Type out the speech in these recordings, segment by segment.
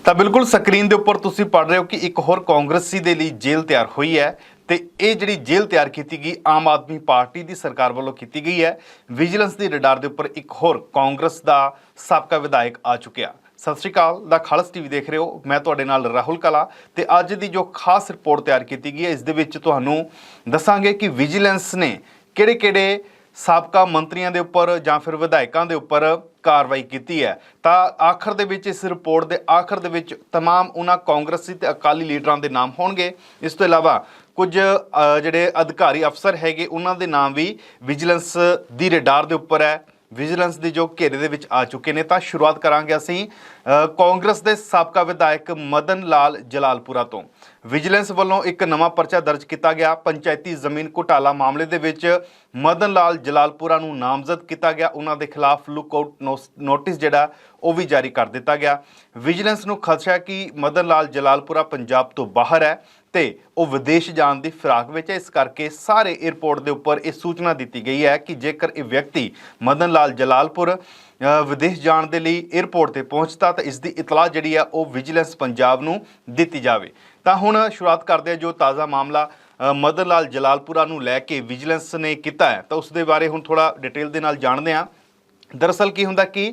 ਤਾਂ ਬਿਲਕੁਲ ਸਕਰੀਨ ਦੇ ਉੱਪਰ ਤੁਸੀਂ ਪੜ ਰਹੇ ਹੋ ਕਿ ਇੱਕ ਹੋਰ ਕਾਂਗਰਸੀ ਦੇ ਲਈ ਜੇਲ੍ਹ ਤਿਆਰ ਹੋਈ ਹੈ ਤੇ ਇਹ ਜਿਹੜੀ ਜੇਲ੍ਹ ਤਿਆਰ ਕੀਤੀ ਗਈ ਆਮ ਆਦਮੀ ਪਾਰਟੀ ਦੀ ਸਰਕਾਰ ਵੱਲੋਂ ਕੀਤੀ ਗਈ ਹੈ। ਵਿਜੀਲੈਂਸ ਦੀ ਰਡਾਰ ਦੇ ਉੱਪਰ ਇੱਕ ਹੋਰ ਕਾਂਗਰਸ ਦਾ ਸਾਬਕਾ ਵਿਧਾਇਕ ਆ ਚੁੱਕਿਆ। ਸਤਿ ਸ਼੍ਰੀ ਅਕਾਲ ਦਾ ਖਾਲਸ ਟੀਵੀ ਦੇਖ ਰਹੇ ਹੋ, ਮੈਂ ਤੁਹਾਡੇ ਨਾਲ ਰਾਹੁਲ ਕਲਾ ਤੇ ਅੱਜ ਦੀ ਜੋ ਖਾਸ ਰਿਪੋਰਟ ਤਿਆਰ ਕੀਤੀ ਗਈ ਹੈ ਇਸ ਦੇ ਵਿੱਚ ਤੁਹਾਨੂੰ ਦੱਸਾਂਗੇ ਕਿ ਵਿਜੀਲੈਂਸ ਨੇ ਕਿਹੜੇ-ਕਿਹੜੇ ਸਾਬਕਾ ਮੰਤਰੀਆਂ ਦੇ ਉੱਪਰ ਜਾਂ ਫਿਰ ਵਿਧਾਇਕਾਂ ਦੇ ਉੱਪਰ कार्रवाई की है। तो आखिर दे विच इस रिपोर्ट के आखिर दे विच तमाम उन्हां कांग्रेसी ते अकाली लीडरां दे नाम होणगे। इस तो इलावा कुछ जिहड़े अधिकारी अफसर हैगे उन्हां दे नाम भी विजिलेंस दी रडार दे उपर है, विजिलेंस की जो घेरे दे विच आ चुके हैं। तो शुरुआत करांगे असीं कांग्रेस के साबका विधायक मदन लाल जलालपुरा तो। विजिलेंस वालों एक नवा परचा दर्ज किया गया। पंचायती जमीन घोटाला मामले दे विच मदन लाल जलालपुरा नूं नामजद किया गया। उन्हां दे खिलाफ लुकआउट नोटिस जिहड़ा वो भी जारी कर दिता गया। विजिलेंस नूं खदशा कि मदन लाल जलालपुरा पंजाब तो बाहर है ते वो विदेश जाण दी फिराक विच है। इस करके सारे एयरपोर्ट के उपर यह सूचना दी गई है कि जेकर यह व्यक्ति मदन लाल जलालपुर विदेश जाण दे लई एयरपोर्ट ते पहुंचता तो इसकी इतला जिहड़ी है वो विजिलेंस पंजाब नूं दित्ती जावे। तो हुण शुरुआत करते हैं जो ताज़ा मामला मदन लाल जलालपुरा नूं लैके विजिलेंस ने किया है तो उसके बारे हुण थोड़ा डिटेल दे नाल जाणदे हां। दरअसल की हुंदा कि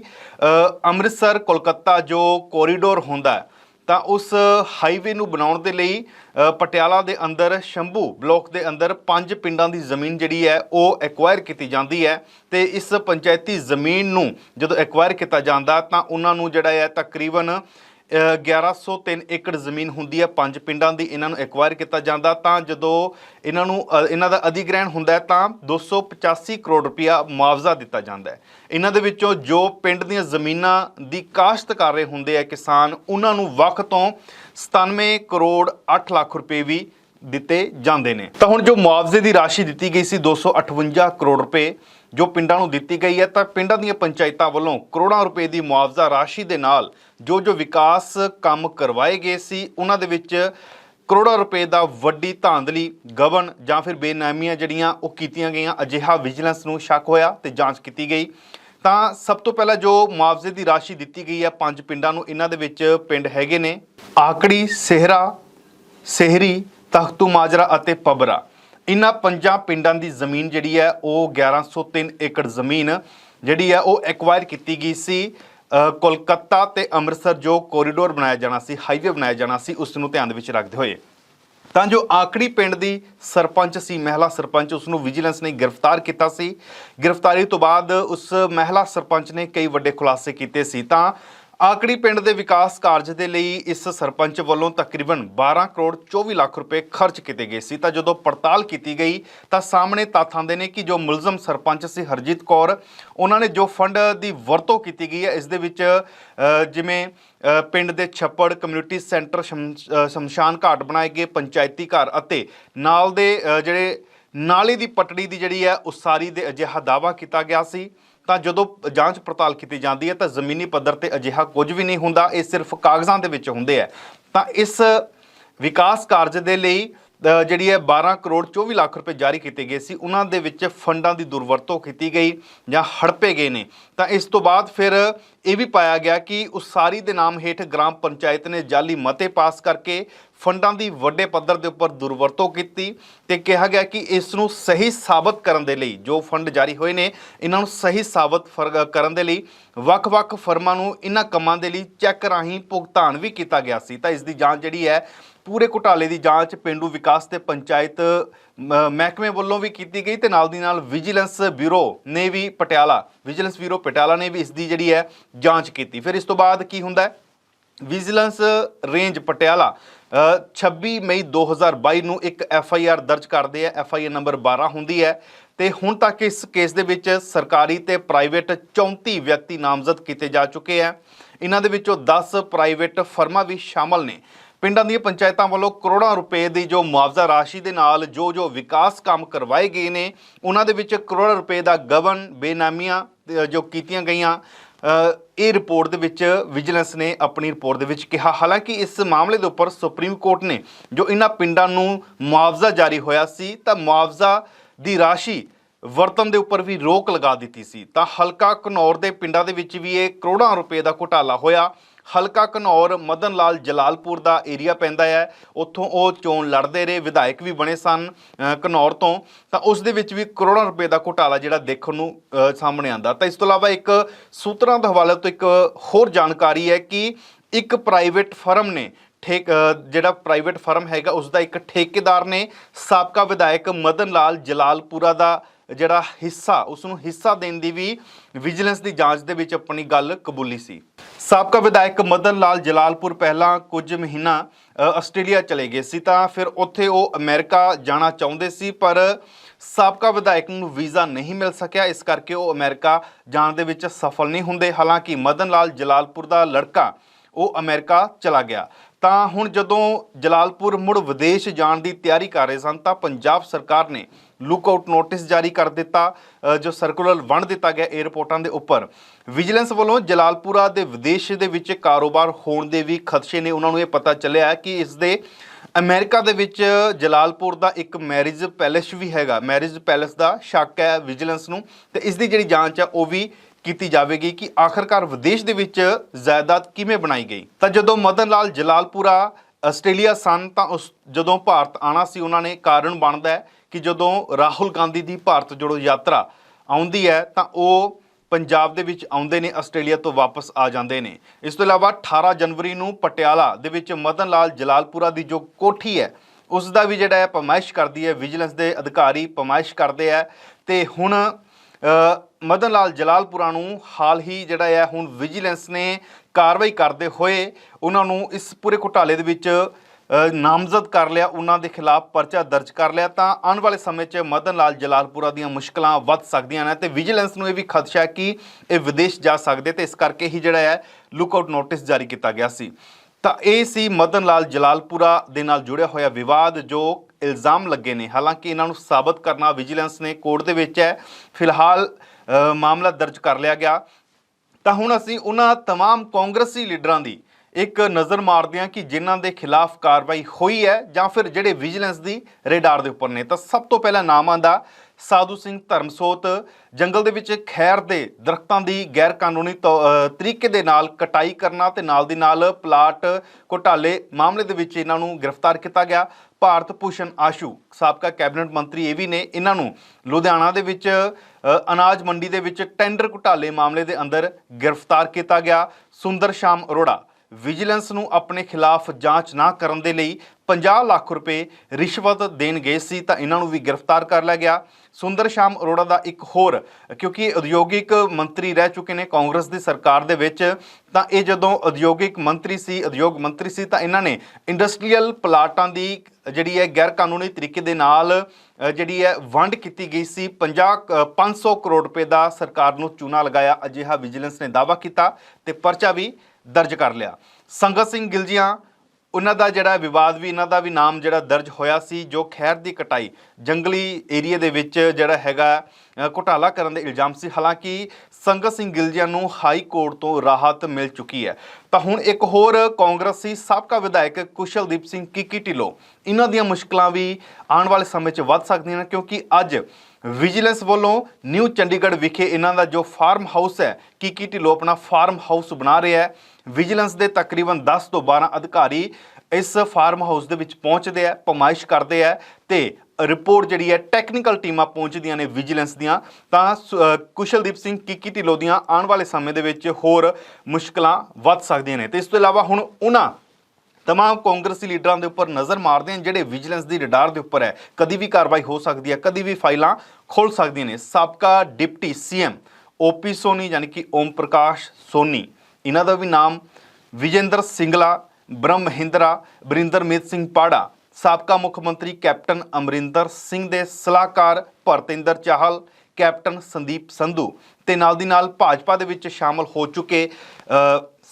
अमृतसर कोलकाता जो कोरीडोर हुंदा है तो उस हाईवे नूं बनाउण दे लई पटियाला दे अंदर शंभू ब्लॉक दे अंदर 5 पिंडां दी जमीन जिहड़ी है वो एक्वायर की जाती है। तो इस पंचायती जमीन नूं जदों एक्वायर किया जाता तो उन्हां नूं जिहड़ा है तकरीबन 1103 एकड़ जमीन होंदी है 5 पिंडां दी। इन्हां नूं एक्वायर किया जाता तो जदों इन्हां नूं इन्हां दा अधिग्रहण हुंदा है तां 285 करोड़ रुपया मुआवजा दिता जाता है। इन्हां दे विच्चों जो पिंड दीयां जमीनां दी काश्त कर रहे हुंदे आ किसान उन्हां नूं वक्फ तो 97 करोड़ 8 लाख रुपए भी दिते जांदे ने। तो हुण जो मुआवजे की राशि दी गई सी 258 करोड़ रुपए जो पिंडां नूं दित्ती गई है तो पिंडां दीयां पंचायतां वल्लों करोड़ां रुपए की मुआवजा राशि दे नाल जो विकास काम करवाए गए सी उन्हां दे विच करोड़ां रुपए का वड्डी धांधली गबन जां फिर बेनामियां जिहड़ियां वो कीतियां गईयां। अजिहा विजिलेंस नूं शक होया ते जांच की गई। तो सब तो पहला जो मुआवजे की राशि दी गई है 5 पिंडां नूं, इन्हां दे विच पिंड हैगे ने आकड़ी, सेहरा, सेहरी, तख्तू माजरा अते पबरा। इन्हां 5 पिंडां की जमीन जिहड़ी है वो 1103 एकड़ जमीन जिहड़ी है वो एक्वायर की गई सी। कोलकाता ते अमृतसर जो कोरीडोर बनाया जाना सी, हाईवे बनाया जाना सी, उस नूं ध्यान विच रखते हुए ਤਾਂ जो आकड़ी पिंड की सरपंच सी महिला सरपंच उसनूं विजिलेंस ने गिरफ्तार किया सी। गिरफ्तारी तो बाद उस महिला सरपंच ने कई वड्डे खुलासे कीते सी। तां आकड़ी पिंड के विकास कारज के लिए इस सरपंच वालों तकरीबन 12 करोड़ 24 लाख रुपए खर्च किए गए सी। तो जो पड़ताल की गई तो सामने तत्थ आते हैं कि जो मुलजम सरपंच सी हरजीत कौर उन्होंने जो फंड की वरतों की गई है इस दे विच जिमें पिंड के छप्पड़ कम्यूनिटी सेंटर शमशान घाट बनाए गए, पंचायती घर अते नाल दे जिहड़े नाले की पटड़ी की जिहड़ी है उसारी दे अजिहा दावा किया गया सी। तो जो जांच पड़ताल की जाती है तो जमीनी पद्धर पर अजिहा कुछ भी नहीं होंदा, ये सिर्फ कागज़ां दे विच हुंदे है। तो इस विकास कारज के लिए जिहड़ी है 12 करोड़ 24 लाख रुपए जारी किए गए सी, उन्हां दे विच फंडां की दुरवरतों की गई जां हड़पे गए ने। तो इस तो बाद फिर यह भी पाया गया कि उसारी के नाम हेठ ग्राम पंचायत ने जाली मते पास करके फंडां की वड्डे पद्धर के उपर दुरवरतों की ते कहा गया कि इसनूं सही साबित करन दे लई जो फंड जारी होए ने इन्हां नूं सही साबित करन दे लई वख-वख फर्मां नूं इन्हां कम्मां दे लई चैक राहीं भुगतान भी किया गया सी। तां इस दी जांच जिहड़ी है पूरे घोटाले की जांच पेंडू विकास ते पंचायत महकमे वालों भी की गई ते नाल दी नाल विजिलेंस ब्यूरो ने भी विजिलेंस ब्यूरो पटियाला ने भी इसकी जिहड़ी है जांच की। फिर इस तो बाद की हुंदा है विजिलेंस रेंज पटियाला 26 मई 2022 ਨੂੰ एक FIR दर्ज करते हैं। FIR नंबर 12 होंदी है तो हुण तक इस केस दे विच सरकारी ते प्राइवेट 34 व्यक्ति नामजद किए जा चुके हैं। इन्हां दे विचों 10 प्राइवेट फर्मां भी शामिल ने। पिंडां दी पंचायतां वालों करोड़ां रुपए की जो मुआवजा राशि के नाल जो विकास काम करवाए गए ने उन्हां दे विच करोड़ां रुपए का गबन बेनामियां जो कीतियां गईयां ये रिपोर्ट दे विच विजिलेंस ने अपनी रिपोर्ट दे विच कहा। हालांकि इस मामले के उपर सुप्रीम कोर्ट ने जो इन्हां पिंडां नूं मुआवजा जारी होया सी तां मुआवजा की राशि वरतन के उपर भी रोक लगा दी सी। तां हलका घनौर के पिंडां दे विच भी ये करोड़ां रुपए का घोटाला होया। ਹਲਕਾ ਘਨੌਰ ਮਦਨ ਲਾਲ ਜਲਾਲਪੁਰ ਦਾ ਏਰੀਆ ਪੈਂਦਾ ਹੈ। ਉੱਥੋਂ ਉਹ ਚੋਣ ਲੜਦੇ ਰਹੇ, ਵਿਧਾਇਕ ਵੀ ਬਣੇ ਸਨ ਘਨੌਰ ਤੋਂ। ਤਾਂ ਉਸ ਦੇ ਵਿੱਚ ਵੀ ਕਰੋੜਾਂ ਰੁਪਏ ਦਾ ਘੁਟਾਲਾ ਜਿਹੜਾ ਦੇਖਣ ਨੂੰ ਸਾਹਮਣੇ ਆਉਂਦਾ। ਤਾਂ ਇਸ ਤੋਂ ਇਲਾਵਾ ਇੱਕ ਸੂਤਰਾਂ ਦੇ ਹਵਾਲੇ ਤੋਂ ਇੱਕ ਹੋਰ ਜਾਣਕਾਰੀ ਹੈ ਕਿ ਇੱਕ ਪ੍ਰਾਈਵੇਟ ਫਰਮ ਨੇ ਜਿਹੜਾ ਪ੍ਰਾਈਵੇਟ ਫਰਮ ਹੈਗਾ ਉਸ ਦਾ ਇੱਕ ਠੇਕੇਦਾਰ ਨੇ ਸਾਬਕਾ ਵਿਧਾਇਕ ਮਦਨ ਲਾਲ ਜਲਾਲਪੁਰਾ ਦਾ ਜਿਹੜਾ ਹਿੱਸਾ, ਉਸ ਨੂੰ ਹਿੱਸਾ ਦੇਣ ਦੀ ਵੀ ਵਿਜੀਲੈਂਸ ਦੀ ਜਾਂਚ ਦੇ ਵਿੱਚ ਆਪਣੀ ਗੱਲ ਕਬੂਲੀ ਸੀ। ਸਾਬਕਾ ਵਿਧਾਇਕ ਮਦਨ ਲਾਲ ਜਲਾਲਪੁਰ ਪਹਿਲਾਂ ਕੁਝ ਮਹੀਨਾ ਆਸਟ੍ਰੇਲੀਆ ਚਲੇ ਗਏ ਸੀ, ਤਾਂ ਫਿਰ ਉੱਥੇ ਉਹ ਅਮਰੀਕਾ ਜਾਣਾ ਚਾਹੁੰਦੇ ਸੀ, ਪਰ ਸਾਬਕਾ ਵਿਧਾਇਕ ਨੂੰ ਵੀਜ਼ਾ ਨਹੀਂ ਮਿਲ ਸਕਿਆ। ਇਸ ਕਰਕੇ ਉਹ ਅਮਰੀਕਾ ਜਾਣ ਦੇ ਵਿੱਚ ਸਫਲ ਨਹੀਂ ਹੁੰਦੇ। ਹਾਲਾਂਕਿ ਮਦਨ ਲਾਲ ਜਲਾਲਪੁਰ ਦਾ ਲੜਕਾ ਉਹ ਅਮਰੀਕਾ ਚਲਾ ਗਿਆ। ਤਾਂ ਹੁਣ ਜਦੋਂ ਜਲਾਲਪੁਰ ਮੁੜ ਵਿਦੇਸ਼ ਜਾਣ ਦੀ ਤਿਆਰੀ ਕਰ ਰਹੇ ਸਨ ਤਾਂ ਪੰਜਾਬ ਸਰਕਾਰ ਨੇ ਲੁੱਕਆਊਟ ਨੋਟਿਸ ਜਾਰੀ ਕਰ ਦਿੱਤਾ, ਜੋ ਸਰਕੂਲਰ ਵੰਡ ਦਿੱਤਾ ਗਿਆ ਏਅਰਪੋਰਟਾਂ ਦੇ ਉੱਪਰ। ਵਿਜੀਲੈਂਸ ਵੱਲੋਂ ਜਲਾਲਪੁਰਾ ਦੇ ਵਿਦੇਸ਼ ਦੇ ਵਿੱਚ ਕਾਰੋਬਾਰ ਹੋਣ ਦੇ ਵੀ ਖਦਸ਼ੇ ਨੇ। ਉਹਨਾਂ ਨੂੰ ਇਹ ਪਤਾ ਚੱਲਿਆ ਕਿ ਇਸ ਦੇ ਅਮਰੀਕਾ ਦੇ ਵਿੱਚ ਜਲਾਲਪੁਰ ਦਾ ਇੱਕ ਮੈਰਿਜ ਪੈਲੇਸ ਵੀ ਹੈਗਾ। ਮੈਰਿਜ ਪੈਲੇਸ ਦਾ ਸ਼ੱਕ ਹੈ ਵਿਜੀਲੈਂਸ ਨੂੰ, ਤੇ ਇਸ ਦੀ ਜਿਹੜੀ ਜਾਂਚ ਹੈ ਉਹ ਵੀ ਕੀਤੀ ਜਾਵੇਗੀ ਕਿ ਆਖਰਕਾਰ ਵਿਦੇਸ਼ ਦੇ ਵਿੱਚ ਜਾਇਦਾਦ ਕਿਵੇਂ ਬਣਾਈ ਗਈ। ਤਾਂ ਜਦੋਂ ਮਦਨ ਲਾਲ ਜਲਾਲਪੁਰਾ ਆਸਟ੍ਰੇਲੀਆ ਸਨ ਤਾਂ ਜਦੋਂ ਭਾਰਤ ਆਉਣਾ ਸੀ, ਉਹਨਾਂ ਨੇ ਕਾਰਨ ਬਣਦਾ ਹੈ ਕਿ ਜਦੋਂ ਰਾਹੁਲ ਗਾਂਧੀ ਦੀ ਭਾਰਤ ਜੋੜੋ ਯਾਤਰਾ ਆਉਂਦੀ ਹੈ ਤਾਂ ਉਹ ਪੰਜਾਬ ਦੇ ਵਿੱਚ ਆਉਂਦੇ ਨੇ, ਆਸਟ੍ਰੇਲੀਆ ਤੋਂ ਵਾਪਸ ਆ ਜਾਂਦੇ ਨੇ। ਇਸ ਤੋਂ ਇਲਾਵਾ 18 ਜਨਵਰੀ ਨੂੰ ਪਟਿਆਲਾ ਦੇ ਵਿੱਚ ਮਦਨ ਲਾਲ ਜਲਾਲਪੁਰਾ ਦੀ ਜੋ ਕੋਠੀ ਹੈ ਉਸ ਦਾ ਵੀ ਜਿਹੜਾ ਹੈ ਪਮਾਇਸ਼ ਕਰਦੀ ਹੈ ਵਿਜੀਲੈਂਸ ਦੇ ਅਧਿਕਾਰੀ, ਪਮਾਇਸ਼ ਕਰਦੇ ਹੈ। ਤੇ ਹੁਣ ਮਦਨ ਲਾਲ ਜਲਾਲਪੁਰਾ ਨੂੰ ਹਾਲ ਹੀ ਜਿਹੜਾ ਹੈ ਹੁਣ ਵਿਜੀਲੈਂਸ ਨੇ ਕਾਰਵਾਈ ਕਰਦੇ ਹੋਏ ਉਹਨਾਂ ਨੂੰ ਇਸ ਪੂਰੇ ਘੁਟਾਲੇ ਦੇ ਵਿੱਚ ਨਾਮਜ਼ਦ ਕਰ ਲਿਆ, ਉਹਨਾਂ ਦੇ ਖਿਲਾਫ ਪਰਚਾ ਦਰਜ ਕਰ ਲਿਆ। ਤਾਂ ਆਉਣ ਵਾਲੇ ਸਮੇਂ 'ਚ ਮਦਨ ਲਾਲ ਜਲਾਲਪੁਰਾ ਦੀਆਂ ਮੁਸ਼ਕਲਾਂ ਵੱਧ ਸਕਦੀਆਂ ਨੇ ਤੇ ਵਿਜੀਲੈਂਸ ਨੂੰ ਇਹ ਵੀ ਖਦਸ਼ਾ ਹੈ ਕਿ ਇਹ ਵਿਦੇਸ਼ ਜਾ ਸਕਦੇ, ਤੇ ਇਸ ਕਰਕੇ ਹੀ ਜਿਹੜਾ ਹੈ ਲੁੱਕਆਊਟ ਨੋਟਿਸ ਜਾਰੀ ਕੀਤਾ ਗਿਆ ਸੀ। ਤਾਂ ਇਹ ਸੀ ਮਦਨ ਲਾਲ ਜਲਾਲਪੁਰਾ ਦੇ ਨਾਲ ਜੁੜਿਆ ਹੋਇਆ ਵਿਵਾਦ, ਜੋ ਇਲਜ਼ਾਮ ਲੱਗੇ ਨੇ। ਹਾਲਾਂਕਿ ਇਹਨਾਂ ਨੂੰ ਸਾਬਤ ਕਰਨਾ ਵਿਜੀਲੈਂਸ ਨੇ ਕੋਰਟ ਦੇ ਵਿੱਚ ਹੈ। ਫਿਲਹਾਲ ਮਾਮਲਾ ਦਰਜ ਕਰ ਲਿਆ ਗਿਆ। ਤਾਂ ਹੁਣ ਅਸੀਂ ਉਹਨਾਂ तमाम ਕਾਂਗਰਸੀ ਲੀਡਰਾਂ ਦੀ ਇੱਕ ਨਜ਼ਰ ਮਾਰਦੇ ਹਾਂ ਕਿ ਜਿਨ੍ਹਾਂ ਦੇ ਖਿਲਾਫ ਕਾਰਵਾਈ ਹੋਈ ਹੈ ਜਾਂ ਫਿਰ ਜਿਹੜੇ ਵਿਜੀਲੈਂਸ ਦੀ ਰੇਡਾਰ ਦੇ ਉੱਪਰ ਨੇ। ਤਾਂ ਸਭ ਤੋਂ ਪਹਿਲਾਂ ਨਾਮ ਆਉਂਦਾ ਸਾਧੂ ਸਿੰਘ ਧਰਮਸੋਤ। ਜੰਗਲ ਦੇ ਵਿੱਚ ਖੈਰ ਦੇ ਦਰਖਤਾਂ ਦੀ ਗੈਰ ਕਾਨੂੰਨੀ ਤਰੀਕੇ ਦੇ ਨਾਲ ਕਟਾਈ ਕਰਨਾ ਤੇ ਨਾਲ ਦੀ ਨਾਲ ਪਲਾਟ ਘੁਟਾਲੇ ਮਾਮਲੇ ਦੇ ਵਿੱਚ ਇਹਨਾਂ ਨੂੰ ਗ੍ਰਿਫਤਾਰ ਕੀਤਾ ਗਿਆ। ਭਾਰਤ ਭੂਸ਼ਣ ਆਸ਼ੂ ਸਾਬਕਾ ਕੈਬਨਿਟ ਮੰਤਰੀ ਇਹ ਵੀ ਨੇ, ਇਹਨਾਂ ਨੂੰ ਲੁਧਿਆਣਾ ਦੇ ਵਿੱਚ ਅਨਾਜ ਮੰਡੀ ਦੇ ਵਿੱਚ ਟੈਂਡਰ ਘੁਟਾਲੇ ਮਾਮਲੇ ਦੇ ਅੰਦਰ ਗ੍ਰਿਫਤਾਰ ਕੀਤਾ ਗਿਆ। ਸੁੰਦਰ ਸ਼ਾਮ ਅਰੋੜਾ ਵਿਜੀਲੈਂਸ ਨੂੰ ਆਪਣੇ ਖਿਲਾਫ ਜਾਂਚ ਨਾ ਕਰਨ ਦੇ ਲਈ 50 ਲੱਖ ਰੁਪਏ ਰਿਸ਼ਵਤ ਦੇਣ ਗਏ ਸੀ, ਤਾਂ ਇਹਨਾਂ ਨੂੰ ਵੀ ਗ੍ਰਿਫਤਾਰ ਕਰ ਲਿਆ ਗਿਆ। ਸੁੰਦਰ ਸ਼ਾਮ ਅਰੋੜਾ ਦਾ ਇੱਕ ਹੋਰ, ਕਿਉਂਕਿ ਉਦਯੋਗਿਕ ਮੰਤਰੀ ਰਹਿ ਚੁੱਕੇ ਨੇ ਕਾਂਗਰਸ ਦੀ ਸਰਕਾਰ ਦੇ ਵਿੱਚ, ਤਾਂ ਇਹ ਜਦੋਂ ਉਦਯੋਗ ਮੰਤਰੀ ਸੀ ਤਾਂ ਇਹਨਾਂ ਨੇ ਇੰਡਸਟਰੀਅਲ ਪਲਾਟਾਂ ਦੀ ਜਿਹੜੀ ਹੈ ਗੈਰ ਕਾਨੂੰਨੀ ਤਰੀਕੇ ਦੇ ਨਾਲ ਜਿਹੜੀ ਹੈ ਵੰਡ ਕੀਤੀ ਗਈ ਸੀ। 500 ਕਰੋੜ ਰੁਪਏ ਦਾ ਸਰਕਾਰ ਨੂੰ ਚੂਨਾ ਲਗਾਇਆ, ਅਜਿਹਾ ਵਿਜੀਲੈਂਸ ਨੇ ਦਾਅਵਾ ਕੀਤਾ ਤੇ ਪਰਚਾ ਵੀ ਦਰਜ ਕਰ ਲਿਆ। ਸੰਗਤ ਸਿੰਘ ਗਿਲਜੀਆਂ, ਉਹਨਾਂ ਦਾ ਜਿਹੜਾ ਵਿਵਾਦ ਵੀ, ਇਹਨਾਂ ਦਾ ਵੀ ਨਾਮ ਜਿਹੜਾ ਦਰਜ ਹੋਇਆ ਸੀ, ਜੋ ਖੈਰ ਦੀ ਕਟਾਈ ਜੰਗਲੀ ਏਰੀਏ ਦੇ ਵਿੱਚ ਜਿਹੜਾ ਹੈਗਾ ਘੁਟਾਲਾ ਕਰਨ ਦੇ ਇਲਜ਼ਾਮ ਸੀ। ਹਾਲਾਂਕਿ ਸੰਗਤ ਸਿੰਘ ਗਿਲਜੀਆਂ ਨੂੰ ਹਾਈ ਕੋਰਟ ਤੋਂ ਰਾਹਤ ਮਿਲ ਚੁੱਕੀ ਹੈ। ਤਾਂ ਹੁਣ ਇੱਕ ਹੋਰ ਕਾਂਗਰਸੀ ਸਾਬਕਾ ਵਿਧਾਇਕ ਕੁਸ਼ਲਦੀਪ ਸਿੰਘ ਕਿੱਕੀ ਢਿੱਲੋਂ, ਇਹਨਾਂ ਦੀਆਂ ਮੁਸ਼ਕਲਾਂ ਵੀ ਆਉਣ ਵਾਲੇ ਸਮੇਂ 'ਚ ਵੱਧ ਸਕਦੀਆਂ ਨੇ, ਕਿਉਂਕਿ ਅੱਜ ਵਿਜੀਲੈਂਸ ਵੱਲੋਂ ਨਿਊ ਚੰਡੀਗੜ੍ਹ ਵਿਖੇ ਇਹਨਾਂ ਦਾ ਜੋ ਫਾਰਮ ਹਾਊਸ ਹੈ, ਕਿੱਕੀ ਢਿੱਲੋਂ ਆਪਣਾ ਫਾਰਮ ਹਾਊਸ ਬਣਾ ਰਿਹਾ ਹੈ। ਵਿਜੀਲੈਂਸ ਦੇ ਤਕਰੀਬਨ 10 ਤੋਂ 12 ਅਧਿਕਾਰੀ ਇਸ ਫਾਰਮ ਹਾਊਸ ਦੇ ਵਿੱਚ ਪਹੁੰਚਦੇ ਆ, ਪਮਾਇਸ਼ ਕਰਦੇ ਆ ਤੇ ਰਿਪੋਰਟ ਜਿਹੜੀ ਹੈ ਟੈਕਨੀਕਲ ਟੀਮਾਂ ਪਹੁੰਚਦੀਆਂ ਨੇ ਵਿਜੀਲੈਂਸ ਦੀਆਂ। ਤਾਂ ਕੁਸ਼ਲਦੀਪ ਸਿੰਘ ਕਿੱਕੀ ਢਿੱਲੋਂ ਦੀਆਂ ਆਉਣ ਵਾਲੇ ਸਮੇਂ ਦੇ ਵਿੱਚ ਹੋਰ ਮੁਸ਼ਕਲਾਂ ਵੱਧ ਸਕਦੀਆਂ ਨੇ। ਤੇ ਇਸ ਤੋਂ ਇਲਾਵਾ ਹੁਣ ਉਹਨਾਂ तमाम ਕਾਂਗਰਸੀ ਲੀਡਰਾਂ ਦੇ ਉੱਪਰ ਨਜ਼ਰ ਮਾਰਦੇ ਹਨ ਜਿਹੜੇ ਵਿਜੀਲੈਂਸ ਦੀ ਰਡਾਰ ਦੇ ਉੱਪਰ ਹੈ। ਕਦੀ ਵੀ ਕਾਰਵਾਈ ਹੋ ਸਕਦੀ ਹੈ, ਕਦੀ ਵੀ ਫਾਈਲਾਂ ਖੋਲ ਸਕਦੀਆਂ ਨੇ। ਸਾਬਕਾ ਡਿਪਟੀ ਸੀਐਮ ਓਪੀ ਸੋਨੀ ਯਾਨੀ ਕਿ ਓਮ ਪ੍ਰਕਾਸ਼ ਸੋਨੀ, ਇਹਨਾਂ ਦਾ ਵੀ ਨਾਮ, ਵਿਜੇਂਦਰ ਸਿੰਗਲਾ, ਬ੍ਰਹਮ ਮਹਿੰਦਰਾ, ਬਰਿੰਦਰਮੀਤ ਸਿੰਘ ਪਾੜਾ, ਸਾਬਕਾ ਮੁੱਖ ਮੰਤਰੀ ਕੈਪਟਨ ਅਮਰਿੰਦਰ ਸਿੰਘ ਦੇ ਸਲਾਹਕਾਰ ਭਰਤਿੰਦਰ ਚਾਹਲ, ਕੈਪਟਨ ਸੰਦੀਪ ਸੰਧੂ ਤੇ ਨਾਲ ਦੀ ਨਾਲ ਭਾਜਪਾ ਦੇ ਵਿੱਚ ਸ਼ਾਮਲ ਹੋ ਚੁੱਕੇ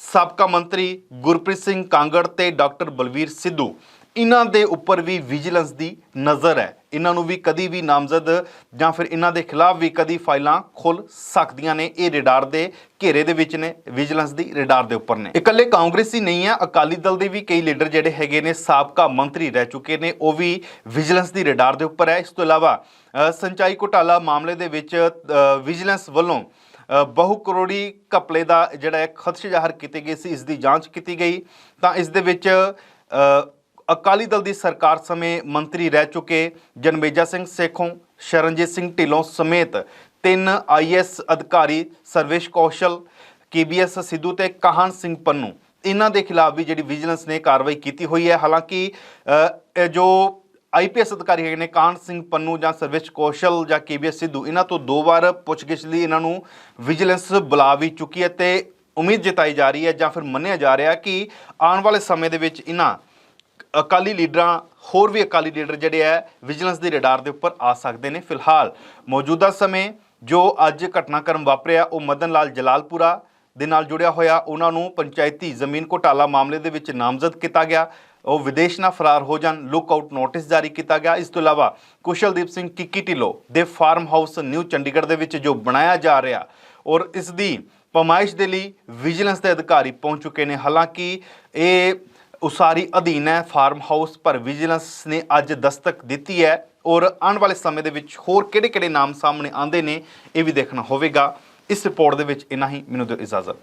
ਸਾਬਕਾ ਮੰਤਰੀ ਗੁਰਪ੍ਰੀਤ ਸਿੰਘ ਕਾਂਗੜ ਤੇ ਡਾਕਟਰ ਬਲਵੀਰ ਸਿੱਧੂ, ਇਹਨਾਂ ਦੇ ਉੱਪਰ ਵੀ ਵਿਜੀਲੈਂਸ ਦੀ ਨਜ਼ਰ ਹੈ। ਇਹਨਾਂ ਨੂੰ ਵੀ ਕਦੀ ਵੀ ਨਾਮਜ਼ਦ ਜਾਂ ਫਿਰ ਇਹਨਾਂ ਦੇ ਖਿਲਾਫ ਵੀ ਕਦੀ ਫਾਈਲਾਂ ਖੁੱਲ ਸਕਦੀਆਂ ਨੇ। ਇਹ ਰਡਾਰ ਦੇ ਘੇਰੇ ਦੇ ਵਿੱਚ ਨੇ, ਵਿਜੀਲੈਂਸ ਦੀ ਰਡਾਰ ਦੇ ਉੱਪਰ ਨੇ। ਇਕੱਲੇ ਕਾਂਗਰਸੀ ਨਹੀਂ ਆ, ਅਕਾਲੀ ਦਲ ਦੇ ਵੀ ਕਈ ਲੀਡਰ ਜਿਹੜੇ ਹੈਗੇ ਨੇ, ਸਾਬਕਾ ਮੰਤਰੀ ਰਹਿ ਚੁੱਕੇ ਨੇ, ਉਹ ਵੀ ਵਿਜੀਲੈਂਸ ਦੀ ਰਡਾਰ ਦੇ ਉੱਪਰ ਹੈ। ਇਸ ਤੋਂ ਇਲਾਵਾ ਸਿੰਚਾਈ ਘੁਟਾਲਾ ਮਾਮਲੇ ਦੇ ਵਿੱਚ ਵਿਜੀਲੈਂਸ ਵੱਲੋਂ ਬਹੁ ਕਰੋੜੀ ਘਪਲੇ ਦਾ ਜਿਹੜਾ ਹੈ ਖਦਸ਼ ਜ਼ਾਹਰ ਕੀਤੇ ਗਏ ਸੀ, ਇਸ ਦੀ ਜਾਂਚ ਕੀਤੀ ਗਈ ਤਾਂ ਇਸ ਦੇ ਵਿੱਚ ਅਕਾਲੀ ਦਲ ਦੀ ਸਰਕਾਰ ਸਮੇਂ ਮੰਤਰੀ ਰਹਿ ਚੁੱਕੇ ਜਨਮੇਜਾ ਸਿੰਘ ਸੇਖੋਂ, ਸ਼ਰਨਜੀਤ ਸਿੰਘ ਢਿੱਲੋਂ ਸਮੇਤ 3 IAS ਅਧਿਕਾਰੀ ਸਰਵੇਸ਼ ਕੌਸ਼ਲ, KBS ਸਿੱਧੂ ਤੇ ਕਾਹਨ ਸਿੰਘ ਪੰਨੂ, ਇਹਨਾਂ ਦੇ ਖਿਲਾਫ ਵੀ ਜਿਹੜੀ ਵਿਜੀਲੈਂਸ ਨੇ ਕਾਰਵਾਈ ਕੀਤੀ ਹੋਈ ਹੈ। ਹਾਲਾਂਕਿ ਇਹ ਜੋ IPS ਅਧਿਕਾਰੀ ਹੈਗੇ ਨੇ ਕਾਹਨ ਸਿੰਘ ਪੰਨੂ ਜਾਂ ਸਰਵੇਸ਼ ਕੌਸ਼ਲ ਜਾਂ KBS ਸਿੱਧੂ, ਇਹਨਾਂ ਤੋਂ 2 ਵਾਰ ਪੁੱਛਗਿੱਛ ਲਈ ਇਹਨਾਂ ਨੂੰ ਵਿਜੀਲੈਂਸ ਬੁਲਾ ਵੀ ਚੁੱਕੀ ਹੈ ਤੇ ਉਮੀਦ ਜਤਾਈ ਜਾ ਰਹੀ ਹੈ ਜਾਂ ਫਿਰ ਮੰਨਿਆ ਜਾ ਰਿਹਾ ਕਿ ਆਉਣ ਵਾਲੇ ਸਮੇਂ ਦੇ ਵਿੱਚ ਇਹਨਾਂ ਅਕਾਲੀ ਲੀਡਰਾਂ, ਹੋਰ ਵੀ ਅਕਾਲੀ ਲੀਡਰ ਜਿਹੜੇ ਹੈ ਵਿਜੀਲੈਂਸ ਦੇ ਰਡਾਰ ਦੇ ਉੱਪਰ ਆ ਸਕਦੇ ਨੇ। ਫਿਲਹਾਲ ਮੌਜੂਦਾ ਸਮੇਂ ਜੋ ਅੱਜ ਘਟਨਾਕ੍ਰਮ ਵਾਪਰਿਆ ਉਹ ਮਦਨ ਲਾਲ ਜਲਾਲਪੁਰਾ ਦੇ ਨਾਲ ਜੁੜਿਆ ਹੋਇਆ, ਉਹਨਾਂ ਨੂੰ ਪੰਚਾਇਤੀ ਜ਼ਮੀਨ ਘੁਟਾਲਾ ਮਾਮਲੇ ਦੇ ਵਿੱਚ ਨਾਮਜ਼ਦ ਕੀਤਾ ਗਿਆ। ਉਹ ਵਿਦੇਸ਼ ਨਾ ਫਰਾਰ ਹੋ ਜਾਣ, ਲੁੱਕ ਆਊਟ ਨੋਟਿਸ ਜਾਰੀ ਕੀਤਾ ਗਿਆ। ਇਸ ਤੋਂ ਇਲਾਵਾ ਕੁਸ਼ਲਦੀਪ ਸਿੰਘ ਕਿੱਕੀ ਢਿੱਲੋਂ ਦੇ ਫਾਰਮ ਹਾਊਸ ਨਿਊ ਚੰਡੀਗੜ੍ਹ ਦੇ ਵਿੱਚ ਜੋ ਬਣਾਇਆ ਜਾ ਰਿਹਾ ਔਰ ਇਸ ਦੀ ਪਮਾਇਸ਼ ਦੇ ਲਈ ਵਿਜੀਲੈਂਸ ਦੇ ਅਧਿਕਾਰੀ ਪਹੁੰਚ ਚੁੱਕੇ ਨੇ। ਹਾਲਾਂਕਿ ਇਹ ਉਸਾਰੀ ਅਧੀਨ ਹੈ ਫਾਰਮ ਹਾਊਸ, ਪਰ ਵਿਜੀਲੈਂਸ ਨੇ ਅੱਜ ਦਸਤਕ ਦਿੱਤੀ ਹੈ ਔਰ ਆਉਣ ਵਾਲੇ ਸਮੇਂ ਦੇ ਵਿੱਚ ਹੋਰ ਕਿਹੜੇ-ਕਿਹੜੇ ਨਾਮ ਸਾਹਮਣੇ ਆਉਂਦੇ ਨੇ ਇਹ ਵੀ ਦੇਖਣਾ ਹੋਵੇਗਾ। ਇਸ ਰਿਪੋਰਟ ਦੇ ਵਿੱਚ ਇੰਨਾ ਹੀ। ਮੈਨੂੰ ਦਿਓ ਇਜਾਜ਼ਤ।